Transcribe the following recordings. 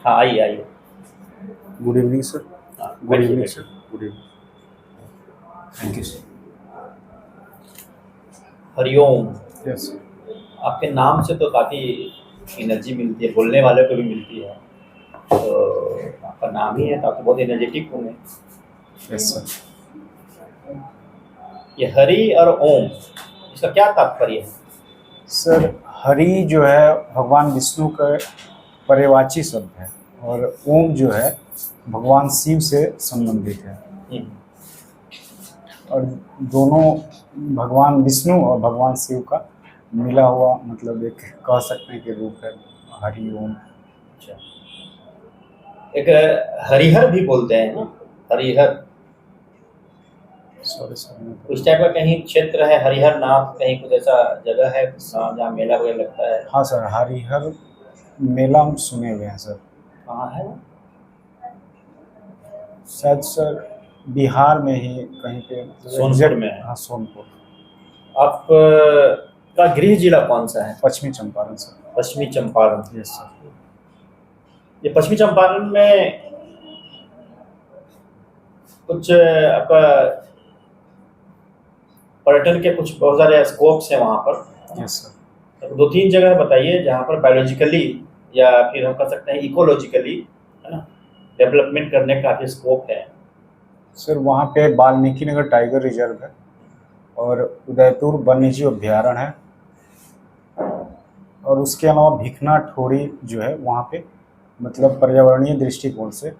हाँ, आइए आइए। Good evening sir. हाँ, गुड बैठिए इवनिंग बैठिए। Sir. Good evening. Thank you sir. Hariom. Yes आपके नाम से तो काफ़ी एनर्जी मिलती है, बोलने वाले को भी मिलती है। तो आपका नाम ही है तो आप तो बहुत एनर्जेटिक होंगे। सर। Yes sir. ये हरि और ओम, इसका क्या तात्पर्य है? सर हरि जो है भगवान विष्णु का पर्यवाची शब्द है और ओम जो है भगवान शिव से संबंधित है। हम्म, और दोनों भगवान विष्णु और भगवान शिव का मिला हुआ मतलब एक कह सकते हैं कि रूप है हरि ओम। अच्छा। एक हरिहर भी बोलते हैं ना, हरिहर। सॉरी सर मैं उस टाइप का कहीं क्षेत्र है हरिहर नाथ, कहीं कुछ ऐसा जगह है जहाँ मेला वगैरह लगता है? हाँ सर हरिहर मेला हम सुने हुए हैं सर। कहाँ है? शायद सर बिहार में ही कहीं पे मतलब सोनपुर में एग्जैक्ट। है। हाँ सोनपुर। आप का गृह जिला कौन सा है? पश्चिमी चंपारण सर। पश्चिमी चंपारण। Yes sir. ये पश्चिमी चंपारण में कुछ आपका पर्यटन के कुछ बहुत सारे स्कोप्स हैं वहाँ पर। Yes sir. तो दो तीन जगह बताइए जहाँ पर बायोलॉजिकली या फिर हम कह सकते हैं इकोलॉजिकली, है ना, डेवलपमेंट करने का काफ़ी स्कोप है। सर वहाँ पे वाल्मीकि नगर टाइगर रिजर्व है और उदयपुर वन्यजीव अभ्यारण्य है और उसके अलावा भिखना ठोरी जो है वहाँ पे मतलब पर्यावरणीय दृष्टिकोण से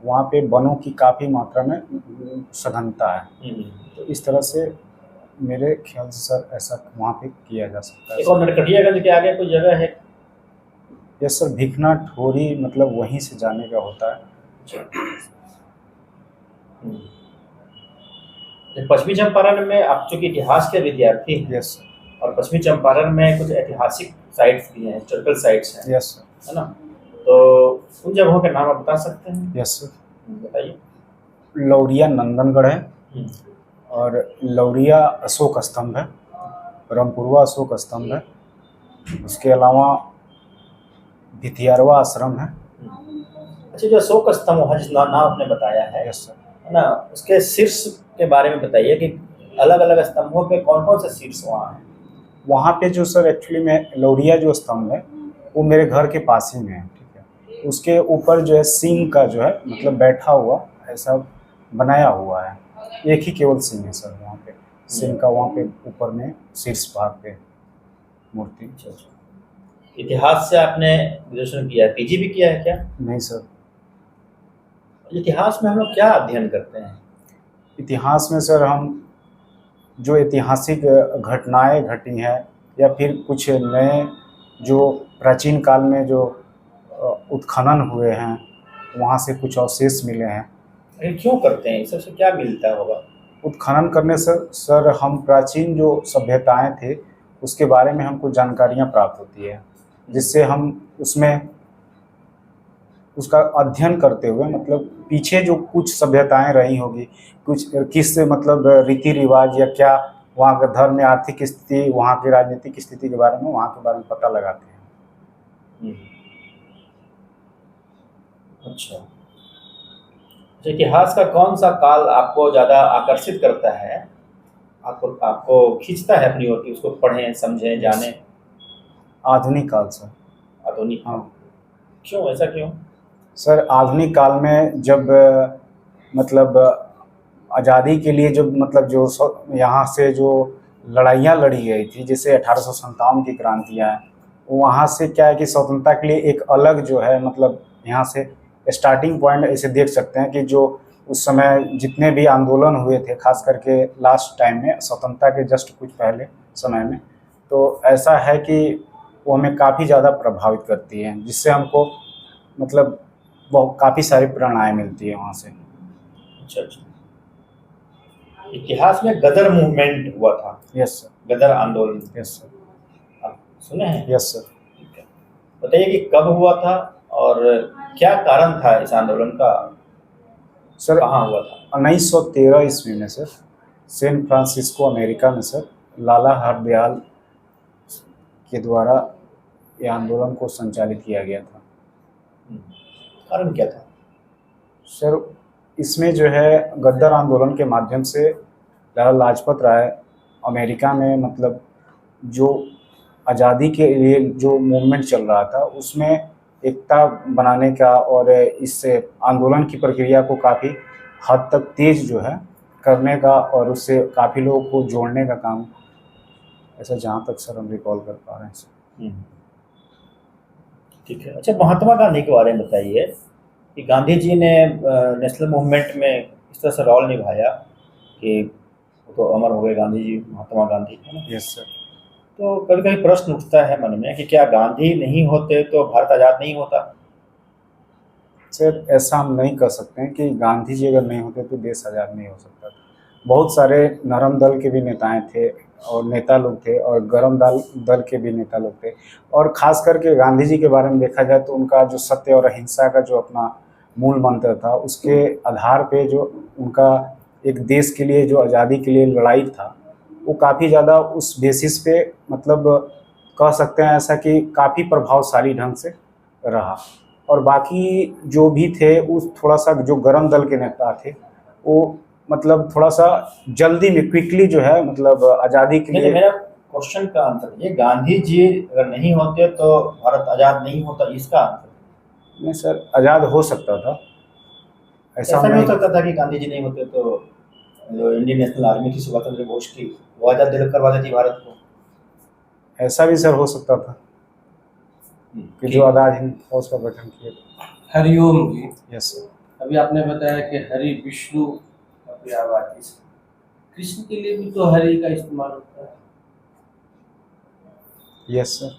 वहाँ पे वनों की काफ़ी मात्रा में सघनता है। तो इस तरह से मेरे ख्याल से सर ऐसा वहाँ पे किया जा सकता है एक और सर। नरकटियागंज के आगे कोई जगह है? यस सर भिखना ठोरी मतलब वहीं से जाने का होता है। हम्म। ये पश्चिमी चंपारण में आप चूंकि इतिहास के विद्यार्थी हैं यस सर। और पश्चिमी चंपारण में कुछ ऐतिहासिक साइट्स भी हैं, हिस्टोरिकल साइट्स हैं, यस सर। है ना, तो उन जगहों के नाम आप बता सकते हैं? Yes sir. बताइए। लौरिया नंदनगढ़ है हम्म, और लौरिया अशोक स्तंभ है, रामपुरवा अशोक स्तंभ है, उसके अलावा भितियारवा आश्रम है। अच्छा, जो अशोक स्तंभ वहाँ जिस नाम आपने बताया यस सर। है ना, उसके शीर्ष के बारे में बताइए कि अलग अलग स्तंभों पे कौन कौन से शीर्ष वहाँ हैं? वहाँ पे जो सर एक्चुअली में लौरिया जो स्तंभ है वो मेरे घर के पास ही में है, ठीक है। उसके ऊपर जो है सिंह का जो है मतलब बैठा हुआ ऐसा बनाया हुआ है, एक ही केवल सिंह है सर वहाँ पे, सिंह का वहाँ पे ऊपर में शीर्ष भाग पे मूर्ति। अच्छा अच्छा। इतिहास से आपने ग्रेजुएशन किया है, पीजी भी किया है क्या? नहीं सर। इतिहास में हम लोग क्या अध्ययन करते हैं? इतिहास में सर हम जो ऐतिहासिक घटनाएं घटी हैं या फिर कुछ नए जो प्राचीन काल में जो उत्खनन हुए हैं वहाँ से कुछ अवशेष मिले हैं। अरे क्यों करते हैं, सबसे क्या मिलता होगा? उत्खनन करने से सर हम प्राचीन जो सभ्यताएं थे उसके बारे में हमको जानकारियाँ प्राप्त होती है, जिससे हम उसमें उसका अध्ययन करते हुए मतलब पीछे जो कुछ सभ्यताएं रही होगी, कुछ किस मतलब रीति रिवाज या क्या वहाँ का धर्म या आर्थिक स्थिति, वहाँ की राजनीतिक स्थिति के बारे में वहाँ के बारे में पता लगाते हैं। अच्छा। तो इतिहास का कौन सा काल आपको ज़्यादा आकर्षित करता है, आपको आपको खींचता है अपनी ओर की उसको पढ़ें समझें जानें? आधुनिक काल सर। आधुनिक काल। हाँ क्यों, ऐसा क्यों? सर आधुनिक काल में जब मतलब आज़ादी के लिए जब मतलब जो यहाँ से जो लड़ाइयाँ लड़ी गई थी जैसे 1857 की क्रांतियाँ हैं, वहाँ से क्या है कि स्वतंत्रता के लिए एक अलग जो है मतलब यहाँ से स्टार्टिंग पॉइंट ऐसे देख सकते हैं कि जो उस समय जितने भी आंदोलन हुए थे खास करके लास्ट टाइम में स्वतंत्रता के जस्ट कुछ पहले समय में, तो ऐसा है कि वो हमें काफ़ी ज़्यादा प्रभावित करती है जिससे हमको मतलब बहुत काफ़ी सारी प्रेरणाएँ मिलती है वहाँ से। अच्छा अच्छा। इतिहास में गदर मूवमेंट हुआ था। Yes sir. गदर आंदोलन यस सर। आप सुने हैं? Yes sir. ठीक है। बताइए कि कब हुआ था और क्या कारण था इस आंदोलन का, सर कहाँ हुआ था? 1913 ईस्वी में सर सैन फ्रांसिस्को अमेरिका में सर लाला हरदयाल के द्वारा ये आंदोलन को संचालित किया गया था। कारण क्या था? सर इसमें जो है गद्दार आंदोलन के माध्यम से लाला लाजपत राय अमेरिका में मतलब जो आज़ादी के लिए जो मूवमेंट चल रहा था उसमें एकता बनाने का और इस आंदोलन की प्रक्रिया को काफ़ी हद तक तेज जो है करने का और उससे काफ़ी लोगों को जोड़ने का काम, ऐसा जहाँ तक सर हम रिकॉल कर पा रहे हैं सर। ठीक है। अच्छा, महात्मा गांधी के बारे में बताइए कि गांधी जी ने नेशनल मूवमेंट में इस तरह से रोल निभाया कि वो तो अमर हो गए गांधी जी, महात्मा गांधी, है ना? Yes sir. तो कभी कभी प्रश्न उठता है मन में कि क्या गांधी नहीं होते तो भारत आज़ाद नहीं होता? सर ऐसा हम नहीं कर सकते हैं कि गांधी जी अगर नहीं होते तो देश आज़ाद नहीं हो सकता था। बहुत सारे नरम दल के भी नेताएं थे और नेता लोग थे और गरम दल के भी नेता लोग थे, और ख़ास करके गांधी जी के बारे में देखा जाए तो उनका जो सत्य और अहिंसा का जो अपना मूल मंत्र था उसके आधार पे जो उनका एक देश के लिए जो आज़ादी के लिए लड़ाई था वो काफ़ी ज़्यादा उस बेसिस पे मतलब कह सकते हैं ऐसा कि काफ़ी प्रभावशाली ढंग से रहा। और बाकी जो भी थे उस थोड़ा सा जो गरम दल के नेता थे वो मतलब थोड़ा सा जल्दी में क्विकली जो है मतलब आज़ादी के नहीं, लिए। तो मेरा क्वेश्चन का आंसर ये, गांधी जी अगर नहीं होते तो भारत आज़ाद नहीं होता, इसका आंसर। नहीं सर, आज़ाद हो सकता था, ऐसा ऐसा भी नहीं हो सकता था कि गांधी जी नहीं होते तो जो इंडियन नेशनल आर्मी थी, सुभाष चंद्र बोस की, वो आज़ाद करवा देती भारत को। ऐसा भी सर हो सकता था कि जो आज़ाद हिंद फौज का गठन किया। हरिओम जी। Yes sir. अभी आपने बताया कि हरि विष्णु अव्ययवादी, कृष्ण के लिए भी तो हरि का इस्तेमाल होता है। यस सर,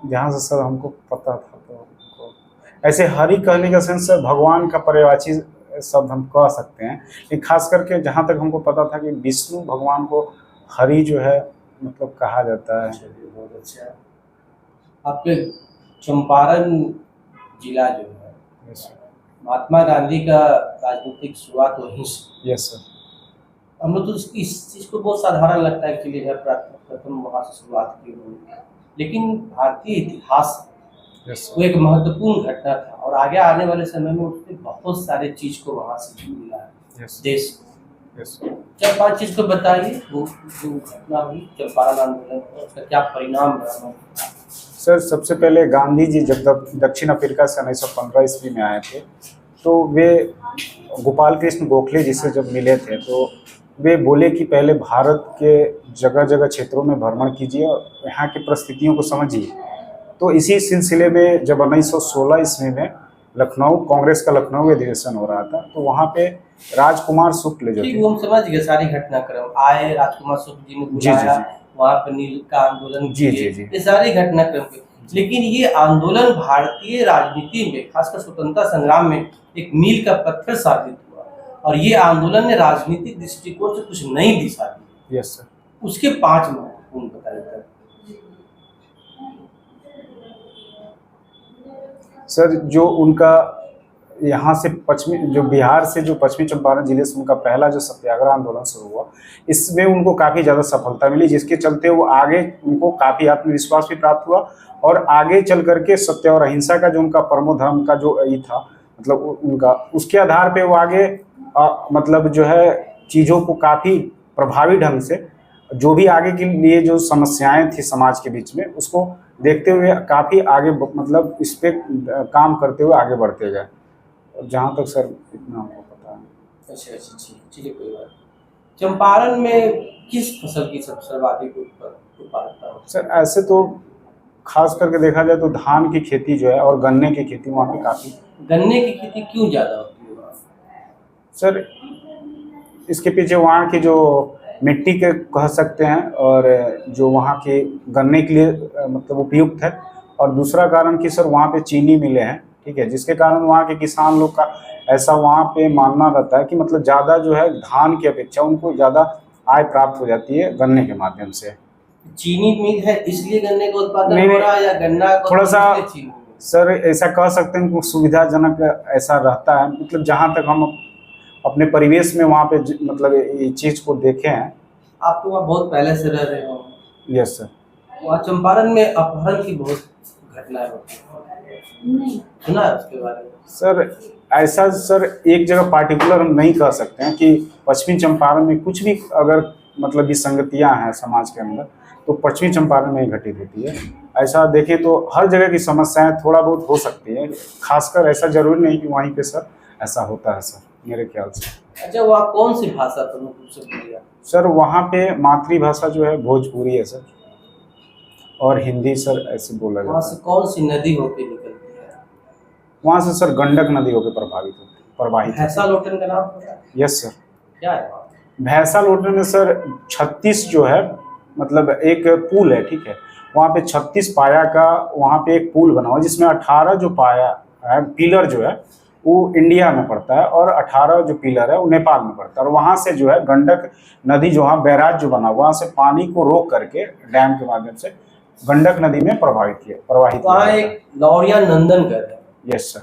जहाँ से सर हमको पता था तो हमको ऐसे हरि कहने का सेंस सर भगवान का पर्यायवाची शब्द हम कह सकते हैं, लेकिन खास करके जहाँ तक हमको पता था कि विष्णु भगवान को हरि जो है मतलब कहा जाता है। बहुत अच्छा। आपके चंपारण जिला जो है, यस सर। महात्मा गांधी का राजनीतिक शुरुआत वहीं से। Yes sir. हम लोग तो इस चीज़ को बहुत साधारण लगता है कि जो है प्रथम वहाँ से शुरुआत की उन्होंने, लेकिन भारतीय इतिहास वो एक महत्वपूर्ण घटना था और आगे आने वाले समय में उसने बहुत सारे चीज़ को वहाँ से मिला है देश को। चार पांच चीज़ को बताइए, वो जो घटना हुई चंपारण आंदोलन, उसका क्या परिणाम रहा? सर सबसे पहले गांधी जी जब दक्षिण अफ्रीका से 1915 ईस्वी में आए थे तो वे गोपाल कृष्ण गोखले जी से जब मिले थे तो वे बोले कि पहले भारत के जगह जगह क्षेत्रों में भ्रमण कीजिए और यहाँ की परिस्थितियों को समझिए। तो इसी सिलसिले में जब 1916 ईस्वी में लखनऊ कांग्रेस का लखनऊ अधिवेशन हो रहा था तो वहाँ पे राजकुमार शुक्ल जो थे, वो हम समझ गए सारी घटनाक्रम, आए राजकुमार शुक्ल जी ने बुलाया, वहाँ पर नील का आंदोलन किए, ये सारी घटनाक्रम के। लेकिन ये आंदोलन भारतीय राजनीति में खासकर स्वतंत्रता संग्राम में एक मील का पत्थर साबित हुआ और ये आंदोलन ने राजनीतिक दृष्टिकोण से कुछ नई दिशा दी। Yes sir. उसके 5 महत्वपूर्ण बताइए सर। जो उनका यहाँ से पश्चिमी जो बिहार से जो पश्चिमी चंपारण जिले से उनका पहला जो सत्याग्रह आंदोलन शुरू हुआ, इसमें उनको काफ़ी ज़्यादा सफलता मिली जिसके चलते वो आगे उनको काफ़ी आत्मविश्वास भी प्राप्त हुआ और आगे चल करके सत्य और अहिंसा का जो उनका परमो धर्म का जो ये था मतलब उनका, उसके आधार पे वो आगे मतलब जो है चीज़ों को काफ़ी प्रभावी ढंग से जो भी आगे के लिए जो समस्याएं थी समाज के बीच में उसको देखते हुए काफ़ी आगे मतलब इस पर काम करते हुए आगे बढ़ते गए। जहाँ तक सर इतना हमको पता है। अच्छा चलिए कोई बात। चंपारण में किस फसल की सबसे सर्वाधिक उत्पादकता होती है? सर ऐसे तो खास करके देखा जाए तो धान की खेती जो है और गन्ने की खेती वहाँ पे काफ़ी। गन्ने की खेती क्यों ज़्यादा होती है सर? इसके पीछे वहाँ की जो मिट्टी के कह सकते हैं और जो वहाँ के गन्ने के लिए मतलब उपयुक्त है, और दूसरा कारण कि सर वहाँ पे चीनी मिले हैं, ठीक है, जिसके कारण वहाँ के किसान लोग का ऐसा वहाँ पे मानना रहता है कि मतलब ज़्यादा जो है धान की अपेक्षा उनको ज़्यादा आय प्राप्त हो जाती है गन्ने के माध्यम से। चीनी मिल है इसलिए गन्ने का उत्पादन हो रहा है या गन्ना थोड़ा सा सर ऐसा कह सकते हैं सुविधाजनक ऐसा रहता है, मतलब जहाँ तक हम अपने परिवेश में वहाँ पे मतलब ये चीज़ को देखे हैं। आप तो वहाँ बहुत पहले से रह रहे हो। Yes sir. वहाँ चंपारण में अपहरण की बहुत घटनाएं होती हैं। नहीं सुना है उसके बारे में? सर ऐसा सर एक जगह पार्टिकुलर हम नहीं कह सकते हैं कि पश्चिमी चंपारण में कुछ भी अगर मतलब विसंगतियां हैं समाज के अंदर तो पश्चिमी चंपारण में ही घटित होती है। ऐसा देखें तो हर जगह की समस्याएं थोड़ा बहुत हो सकती है, खासकर ऐसा जरूरी नहीं कि वहीं पे सर ऐसा होता है सर, मेरे ख्याल से। अच्छा, वहाँ कौन सी भाषा प्रमुख रूप से बोली जाती सर वहाँ पे मातृभाषा जो है भोजपुरी है सर, और हिंदी सर ऐसे बोला है? वहाँ जाता से है। कौन सी नदी होकर निकलती है? वहाँ से सर गंडक नदी होकर प्रवाहित भैंसा लोटन का नाम पता है? Yes sir. क्या है वहाँ? भैंसा लोटन में सर 36 जो है मतलब एक पुल है, ठीक है, वहाँ पे 36 पाया का वहाँ पे एक पुल बना हुआ जिसमें 18 जो पाया है पिलर जो है वो इंडिया में पड़ता है और 18 जो पिलर है वो नेपाल में पड़ता है। और वहाँ से जो है गंडक नदी जो वहाँ बैराज जो बना वहाँ से पानी को रोक करके डैम के माध्यम से गंडक नदी में प्रवाहित वहाँ किया एक लौरिया नंदनगढ़ है, यस सर।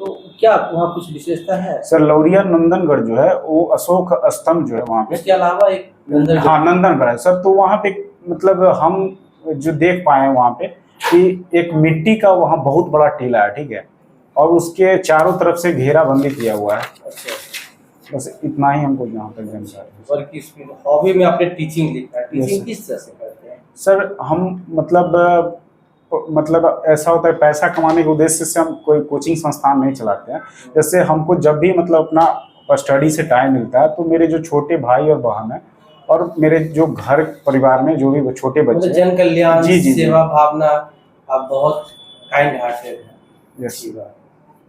तो क्या वहाँ कुछ विशेषता है? सर लौरिया नंदनगढ़ जो है वो अशोक स्तंभ जो है वहाँ पे, इसके अलावा एक नंदनगढ़, हाँ नंदनगढ़ है सर। तो वहाँ पे मतलब हम जो देख पाए हैं वहाँ पे कि एक मिट्टी का वहाँ बहुत बड़ा टीला है, ठीक है, और उसके चारों तरफ से घेराबंदी किया हुआ है। अच्छा, बस इतना ही हमको जहाँ तक जानकारी है। और किस हॉबी में आपने टीचिंग लिखा है, Yes, टीचिंग sir. किस तरह से करते हैं? सर हम मतलब ऐसा होता है पैसा कमाने के उद्देश्य से हम कोई कोचिंग संस्थान नहीं चलाते हैं। जैसे हमको जब भी मतलब अपना स्टडी से टाइम मिलता है तो मेरे जो छोटे भाई और बहन है और मेरे जो घर परिवार में जो भी छोटे बच्चे मतलब जन कल्याण, जी, जी, जी। सेवा भावना, आप बहुत काइंड हार्टेड हैं। यस अच्छी बात।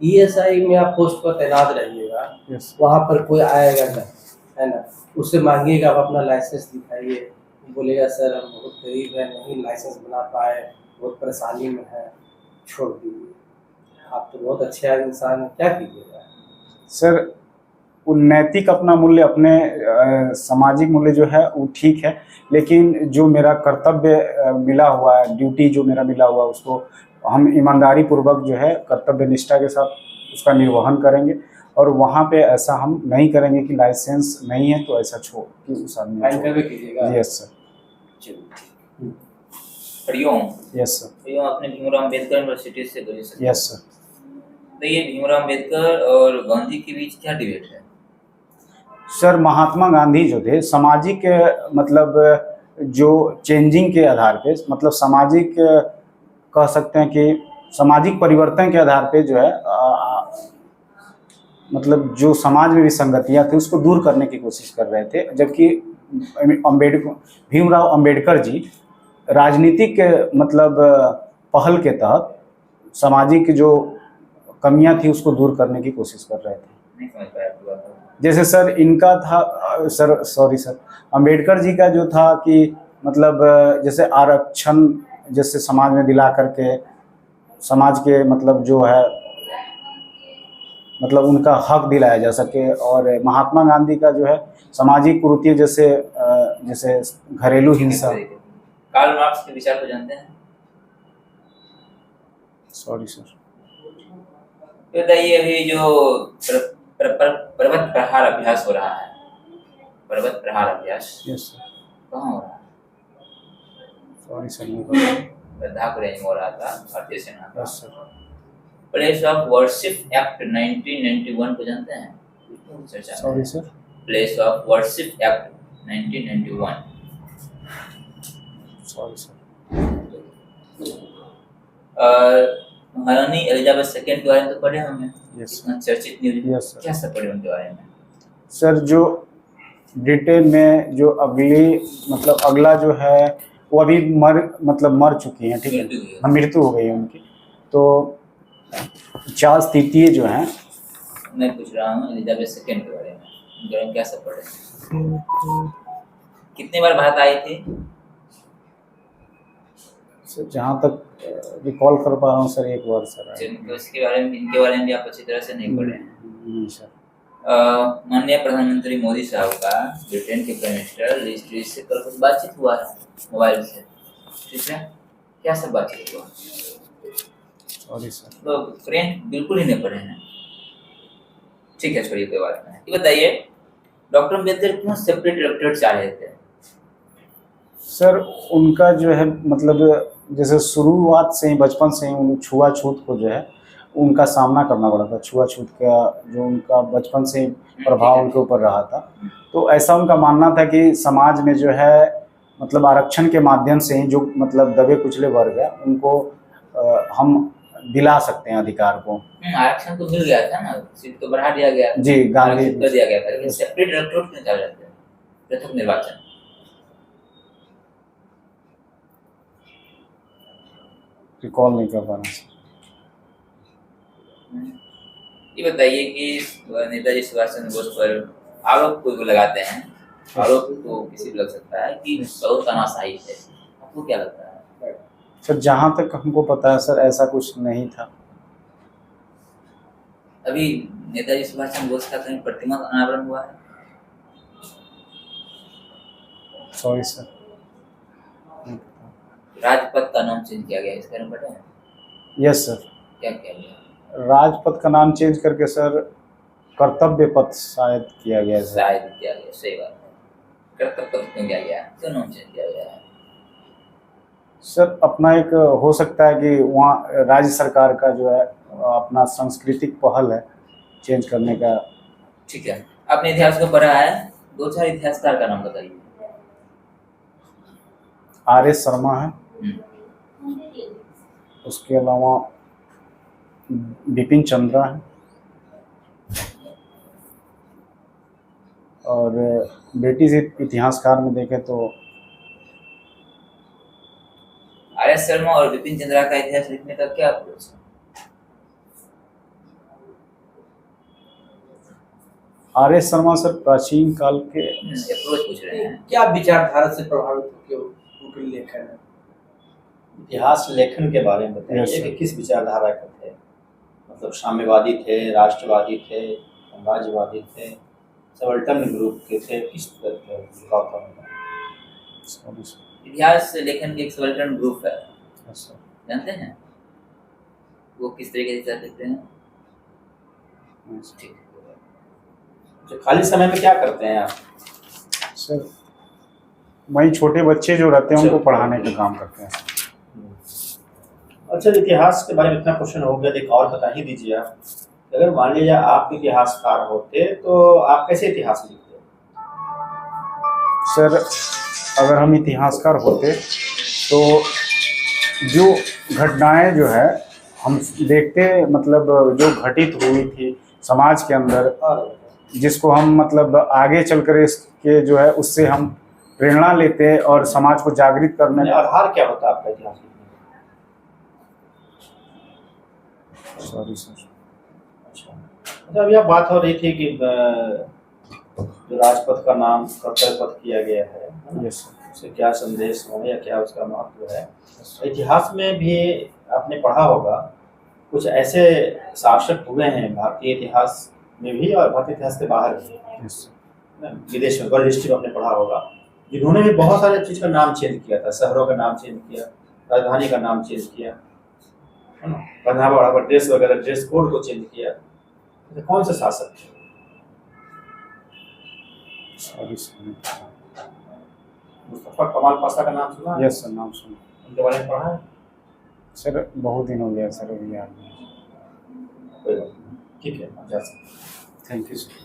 ईएसआई में आप पोस्ट पर तैनात रहिएगा, यस वहाँ पर कोई आएगा ना, है ना, उससे मांगिएगा आप अपना लाइसेंस दिखाइए, बोलेगा सर हम बहुत गरीब है, नहीं लाइसेंस बना पाए, बहुत परेशानी में है, छोड़ दीजिए। आप तो बहुत अच्छे इंसान हैं, क्या कीजिएगा? सर नैतिक अपना मूल्य अपने सामाजिक मूल्य जो है वो ठीक है, लेकिन जो मेरा कर्तव्य मिला हुआ है, ड्यूटी जो मेरा मिला हुआ है उसको हम ईमानदारी पूर्वक जो है कर्तव्य निष्ठा के साथ उसका निर्वहन करेंगे। और वहाँ पे ऐसा हम नहीं करेंगे कि लाइसेंस नहीं है तो ऐसा छोड़ कि उस आदमी को टाइम पे कीजिएगा। Yes sir. Hariom. Yes sir. Hariom, आपने भीमराव अम्बेडकर यूनिवर्सिटी से ग्रेजुएशन। Yes sir. तो ये भीमराव अम्बेडकर और गांधी के बीच क्या डिबेट है? सर महात्मा गांधी जो थे सामाजिक मतलब जो चेंजिंग के आधार पे मतलब सामाजिक कह सकते हैं कि सामाजिक परिवर्तन के आधार पे जो है मतलब जो समाज में विसंगतियां थी उसको दूर करने की कोशिश कर रहे थे, जबकि भीमराव अम्बेडकर जी राजनीतिक मतलब पहल के तहत सामाजिक जो कमियां थी उसको दूर करने की कोशिश कर रहे थे। नहीं समझ पाया आपकी बात को। जैसे सर इनका था sir sorry sir Ambedkar ji का जो था कि मतलब जैसे आरक्षण जैसे समाज में दिला करके समाज के मतलब जो है मतलब उनका हक दिलाया जा सके। और महात्मा गांधी का जो है सामाजिक कुरीतियां जैसे जैसे घरेलू हिंसा। कार्ल मार्क्स के विचार को जानते हैं? Sorry sir. तो बताइए अभी जो पर्वत प्रहार अभ्यास हो रहा है, पर्वत प्रहार अभ्यास यस सर। कहाँ हो रहा है? सॉरी सर नहीं पता। लद्दाख रेंज में हो रहा था भारतीय सेना का। Yes sir. Place of worship act 1991 को जानते हैं? चर्चा sorry sir. Place of worship act 1991। Sorry sir. महारानी एलिजाबेथ सेकेंड के बारे में तो पढ़े होंगे, यस इतना चर्चित न्यूज। Yes sir. क्या सब पढ़े उनके बारे में? सर जो डिटेल में जो अगली मतलब अगला जो है वो अभी मर चुकी हैं, ठीक मृत्यु हुई है, है। मृत्यु हो गई है उनकी। तो चार्ल्स तृतीय जो हैं मैं पूछ रहा हूँ एलिजाबेथ सेकेंड के बारे में, उनके बारे में क्या सब पढ़े? कितने बार भारत आई थी? सर जहाँ तक रिकॉल कर पा रहा हूँ सर एक बार सर उसके बारे में इनके बारे में भी आप अच्छी तरह से नहीं पढ़े हैं। नहीं सर। माननीय प्रधानमंत्री मोदी साहब का ब्रिटेन के प्राइम मिनिस्टर लिज ट्रस से कल कुछ बातचीत हुआ है मोबाइल से, ठीक है? क्या सब बातचीत हुआ? Sorry sir. तो फ्रेंड बिल्कुल ही नहीं पढ़े हैं, ठीक है, छोड़िए कोई बात नहीं। ये बताइए डॉक्टर अम्बेडकर क्यों सेपरेट इलेक्टोरेट चाह रहे थे? सर उनका जो है मतलब जैसे शुरुआत से ही बचपन से ही उन छुआछूत को जो है उनका सामना करना पड़ा था। छुआछूत का जो उनका बचपन से ही प्रभाव उनके ऊपर रहा था, तो ऐसा उनका मानना था कि समाज में जो है मतलब आरक्षण के माध्यम से ही जो मतलब दबे कुचले वर्ग है उनको हम दिला सकते हैं अधिकार को। आरक्षण तो मिल गया था ना, सीट तो बढ़ा दिया गया, जी, गांधी आरक्षित कर दिया गया था, लेकिन सेपरेट इलेक्टोरेट क्यों निकाले जाते हैं पृथक निर्वाचन? रिकॉल नहीं कर पा रहा। ये बताइए कि नेताजी सुभाष चंद्र बोस पर आरोप कोई को लगाते हैं, आरोप तो किसी को लग सकता है कि बहुत तानाशाही है, आपको क्या लगता है? सर जहाँ तक हमको पता है सर ऐसा कुछ नहीं था। अभी नेताजी सुभाष चंद्र बोस का कहीं प्रतिमा का अनावरण हुआ है? Sorry sir. राजपथ का नाम चेंज किया गया, इसके बारे में पता है? Yes sir. क्या किया गया? राजपथ का नाम चेंज करके सर कर्तव्य पथ शायद किया गया है सर। शायद किया गया, सही बात है। कर्तव्य पथ क्यों किया गया, क्यों नाम चेंज किया गया है? सर अपना एक हो सकता है कि वहाँ राज्य सरकार का जो है अपना सांस्कृतिक पहल है चेंज करने का। ठीक है, आपने इतिहास को पढ़ा है, दो चार इतिहासकार का नाम बताइए। आर.एस. शर्मा है, उसके अलावा बिपिन चंद्रा है, और ब्रिटिश इतिहासकार में देखें तो आर.एस. शर्मा और बिपिन चंद्रा का इतिहास लिखने का क्या अप्रोच है? आर.एस. शर्मा सर प्राचीन काल के अप्रोच पूछ रहे हैं। क्या विचारधारा से प्रभावित होकर उनके लेखन है? इतिहास लेखन के बारे में बताइए Yes, sir. कि किस विचारधारा के थे, मतलब साम्यवादी थे, राष्ट्रवादी थे, साम्राज्यवादी थे, सबल्टन ग्रुप के थे, किस तरह के लिखाव था उनका? इतिहास लेखन के एक सबल्टन ग्रुप है, Yes, sir. जानते हैं वो किस तरीके से लिखते हैं? Yes, sir. ठीक है। जो खाली समय में क्या करते हैं आप? सर वही छोटे बच्चे जो रहते हैं उनको पढ़ाने का काम करते हैं। अच्छा, इतिहास के बारे में इतना क्वेश्चन हो गया, एक और बता ही दीजिए आप, अगर मान लीजिए आप इतिहासकार होते तो आप कैसे इतिहास लिखते? सर अगर हम इतिहासकार होते तो जो घटनाएं जो है हम देखते मतलब जो घटित हुई थी समाज के अंदर, जिसको हम मतलब आगे चलकर इसके जो है उससे हम प्रेरणा लेते हैं और समाज को जागृत करने मैंने आधार क्या होता है आपका इतिहास लिखने का? Sorry sir. अच्छा, अभी आप बात हो रही थी कि जो राजपथ का नाम कर्तव्य पथ किया गया है ना? Yes sir. उससे क्या संदेश हो या क्या उसका महत्व है? इतिहास में भी आपने पढ़ा होगा, कुछ ऐसे शासक हुए हैं भारतीय इतिहास में भी और भारतीय इतिहास के बाहर भी, यस विदेश में वर्ल्ड हिस्ट्री में आपने पढ़ा होगा, जिन्होंने भी बहुत सारे चीज़ का नाम चेंज किया था, शहरों का नाम चेंज किया, राजधानी का नाम चेंज किया, है ना, पहनावा ओढ़ावा, ड्रेस वगैरह, ड्रेस कोड को चेंज किया। तो कौन सा शासक थे? Sorry sir. मुस्तफा कमाल पाशा का नाम सुना है? यस सर, नाम सुना। उनके बारे में पढ़ा है? सर बहुत दिन हो गया सर, अभी याद नहीं। कोई बात नहीं, ठीक है, आप जा सकते। Thank you sir.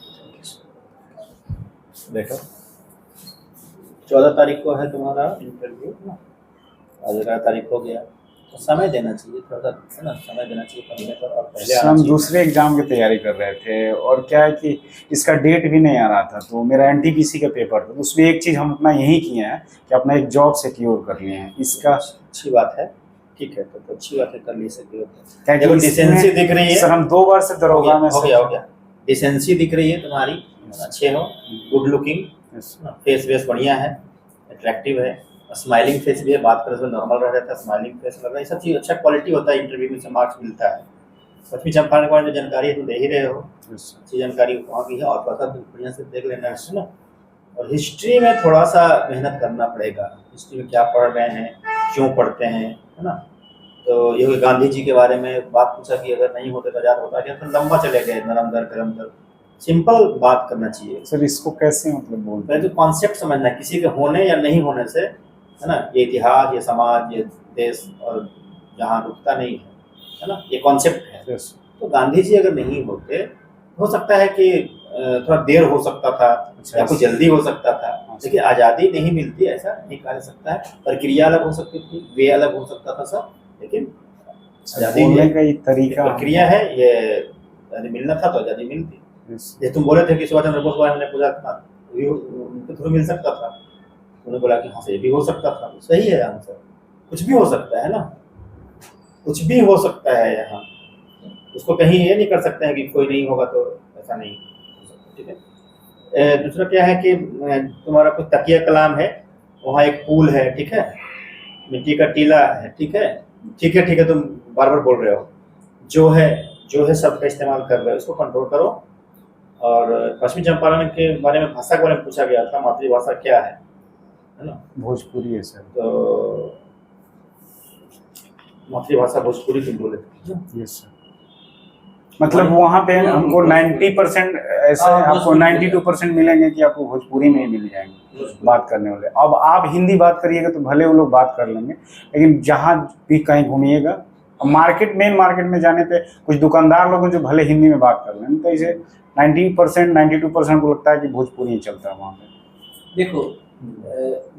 बैठो। 14 तारीख को है तुम्हारा इंटरव्यू ना, आज 11 तारीख हो गया, तो समय देना चाहिए थोड़ा, है ना, समय देना चाहिए पढ़ने पर, और पहले सर आना हम चाहिए। दूसरे एग्जाम की तैयारी कर रहे थे और क्या है कि इसका डेट भी नहीं आ रहा था, तो मेरा एनटीपीसी का पेपर था, तो उसमें एक चीज़ हम अपना यही किए हैं कि अपना एक जॉब सिक्योर कर लिए हैं। इसका अच्छी बात है, ठीक है, तो अच्छी बात है, कर ली सकते हो। क्या देखो डिसेंसी दिख रही है सर, हम 2 बार से दरोगा में हो गया, डिसेंसी दिख रही है तुम्हारी, अच्छे हो, गुड लुकिंग, फेस वेस बढ़िया है, अट्रैक्टिव है, स्माइलिंग फेस भी है, बात करने से नॉर्मल रह रहता है, स्माइलिंग फेस लग रहा है, सब चीज़ अच्छा क्वालिटी होता है, इंटरव्यू में से मार्क्स मिलता है। पश्चिमी चंपारण के बारे में जानकारी तुम दे ही रहे हो, अच्छी जानकारी वहाँ की है, और थोड़ा सा बढ़िया से देख लेना है ना। और हिस्ट्री में थोड़ा सा मेहनत करना पड़ेगा, हिस्ट्री में क्या पढ़ रहे हैं, क्यों पढ़ते हैं, है ना। तो ये गांधी जी के बारे में बात पूछा कि अगर नहीं होते तो आजाद होता, तो लंबा चले गए, नरम दर गरम दर, सिंपल बात करना चाहिए सर। इसको कैसे मतलब बोलते पहले तो कॉन्सेप्ट समझना है, किसी के होने या नहीं होने से है ना, ये इतिहास, ये समाज, ये देश, और जहाँ रुकता नहीं है ना, ये कॉन्सेप्ट है। यस तो गांधी जी अगर नहीं होते, हो सकता है कि थोड़ा देर हो सकता था या कुछ जल्दी हो सकता था, लेकिन आज़ादी नहीं मिलती ऐसा नहीं कहा जा सकता है। प्रक्रिया अलग हो सकती थी, वे अलग हो सकता था सब, लेकिन आज़ादी बोलने का ये तरीका प्रक्रिया है, ये आज़ादी मिलना था तो आज़ादी मिलती। ये तुम बोले थे कि सुभाष चंद्र बोस को हमने पूछा था, उनके थ्रू मिल सकता था, उन्होंने बोला कि हाँ ये भी हो सकता था। सही है आंसर, कुछ भी हो सकता है ना, कुछ भी हो सकता है यहाँ। उसको कहीं ये नहीं कर सकते हैं कि कोई नहीं होगा तो ऐसा नहीं हो सकता, ठीक है। दूसरा क्या है कि तुम्हारा कुछ तकिया कलाम है, वहाँ एक पुल है, ठीक है, मिट्टी का टीला है, ठीक है, ठीक है, ठीक है, तुम बार बार बोल रहे हो, जो है शब्द का इस्तेमाल कर रहे हो, इसको कंट्रोल करो। और पश्चिमी चंपारण के बारे में, भाषा के बारे में पूछा गया था, मातृभाषा क्या है ना, भोजपुरी है सर। तो मातृभाषा भोजपुरी तुम बोले थे। यस सर, मतलब वहाँ पे हमको 90% ऐसे आपको 92% मिलेंगे कि आपको भोजपुरी में ही मिल जाएंगे बात करने वाले। अब आप हिंदी बात करिएगा तो भले वो लोग बात कर लेंगे, लेकिन जहाँ भी कहीं घूमिएगा, मेन मार्केट में जाने पे कुछ दुकानदार लोग हैं जो भले हिंदी में बात कर लेंगे, तो इसे 90% 92% को लगता है कि भोजपुरी ही चलता है वहाँ पे। देखो,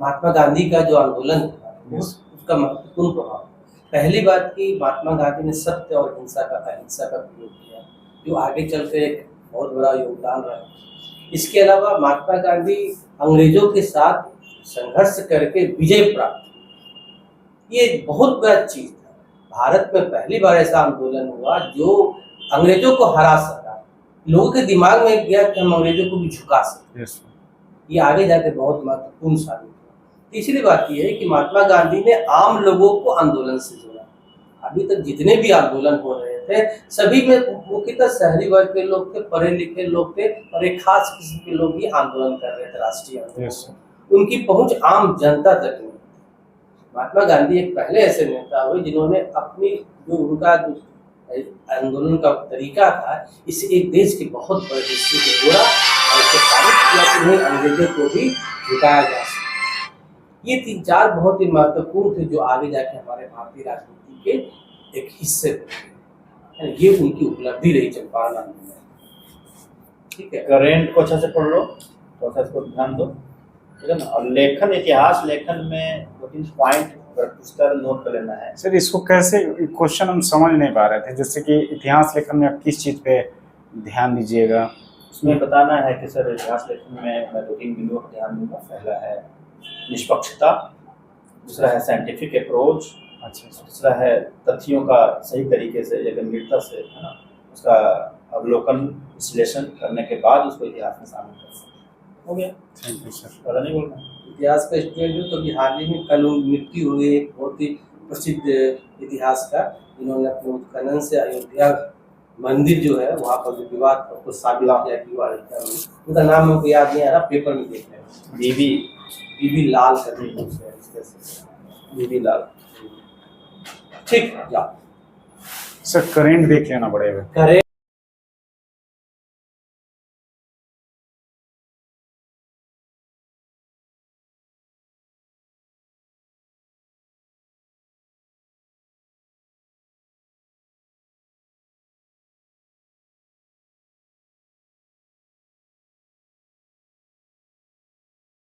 महात्मा गांधी का जो आंदोलन था उसका महत्वपूर्ण प्रभाव, पहली बात की महात्मा गांधी ने सत्य और अहिंसा का प्रयोग किया, जो आगे चलकर एक बहुत बड़ा योगदान रहा। इसके अलावा महात्मा गांधी अंग्रेजों के साथ संघर्ष करके विजय प्राप्त, ये बहुत बड़ा चीज था। भारत में पहली बार ऐसा आंदोलन हुआ जो अंग्रेजों को हरा सका, लोगों के दिमाग में गया कि हम अंग्रेजों को भी झुका सकते। ये आगे जाके बहुत महत्वपूर्ण साबित हुआ। तीसरी बात यह है कि महात्मा गांधी ने आम लोगों को आंदोलन से जोड़ा। अभी तक जितने भी आंदोलन हो रहे थे, सभी में मुख्यतः शहरी वर्ग के लोग थे, पढ़े लिखे लोग थे, और एक खास किस्म के लोग ही आंदोलन कर रहे थे, राष्ट्रीय आंदोलन। उनकी पहुंच आम जनता तक नहीं थी। महात्मा गांधी एक पहले ऐसे नेता हुए जिन्होंने अपनी जो उनका आंदोलन का तरीका था, इसे एक देश के बहुत बड़े हिस्से को जोड़ा और इसको साबित किया कि उन्हें अंग्रेजों को भी झुकाया जा सकता। ये 3-4 बहुत ही महत्वपूर्ण थे जो आगे जाके हमारे भारतीय राजनीति के एक हिस्से थे। ये उनकी उपलब्धि रही चंपारण आंदोलन। ठीक है, करेंट को अच्छा से पढ़ लो, तो अच्छा इसको ध्यान दो, ठीक है ना। और लेखन, इतिहास लेखन में 2-3 पॉइंट पुस्तक नोट कर लेना है। सर इसको कैसे, क्वेश्चन हम समझ नहीं पा रहे थे, जैसे कि इतिहास लेखन में आप किस चीज़ पे ध्यान दीजिएगा? उसमें बताना है कि सर इतिहास लेखन में मैं 2-3 बिंदुओं पर ध्यान दूंगा। पहला है निष्पक्षता, दूसरा है साइंटिफिक अप्रोच, अच्छा, दूसरा है तथ्यों का सही तरीके से या गंभीरता से, है ना, उसका अवलोकन विश्लेषण करने के बाद उसको इतिहास में शामिल करना। हो गया, थैंक यू सर। पता नहीं बोलना। इतिहास का स्टूडेंट हो तो हाल ही में कल मृत्यु हुई एक बहुत ही प्रसिद्ध इतिहासकार, जिन्होंने अपने उत्खनन से अयोध्या मंदिर जो है वहाँ पर जो विवाद को साबित किया कि उनका नाम हमको याद नहीं आ रहा, पेपर में देख रहे हैं, बीबी लाल करके, बीबी लाल। ठीक, सर करेंट देख लेना पड़ेगा। करें